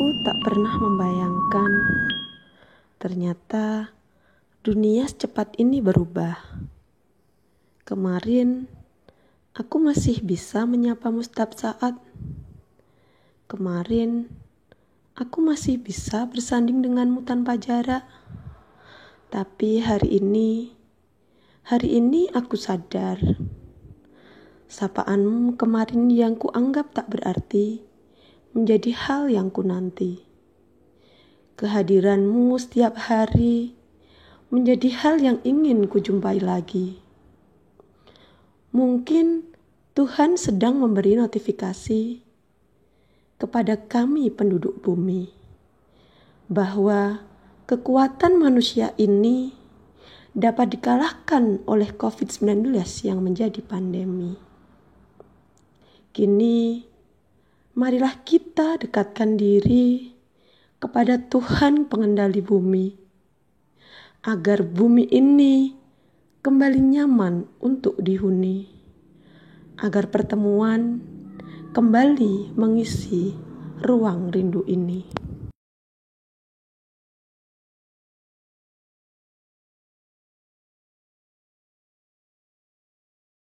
Aku tak pernah membayangkan ternyata dunia secepat ini berubah. Kemarin aku masih bisa menyapamu setiap saat. Kemarin aku masih bisa bersanding denganmu tanpa jarak. Tapi hari ini aku sadar sapaanmu kemarin yang kuanggap tak berarti menjadi hal yang kunanti. Kehadiranmu setiap hari menjadi hal yang ingin kujumpai lagi. Mungkin Tuhan sedang memberi notifikasi kepada kami penduduk bumi bahwa kekuatan manusia ini dapat dikalahkan oleh COVID-19 yang menjadi pandemi. Kini, marilah kita dekatkan diri kepada Tuhan pengendali bumi, agar bumi ini kembali nyaman untuk dihuni, agar pertemuan kembali mengisi ruang rindu ini.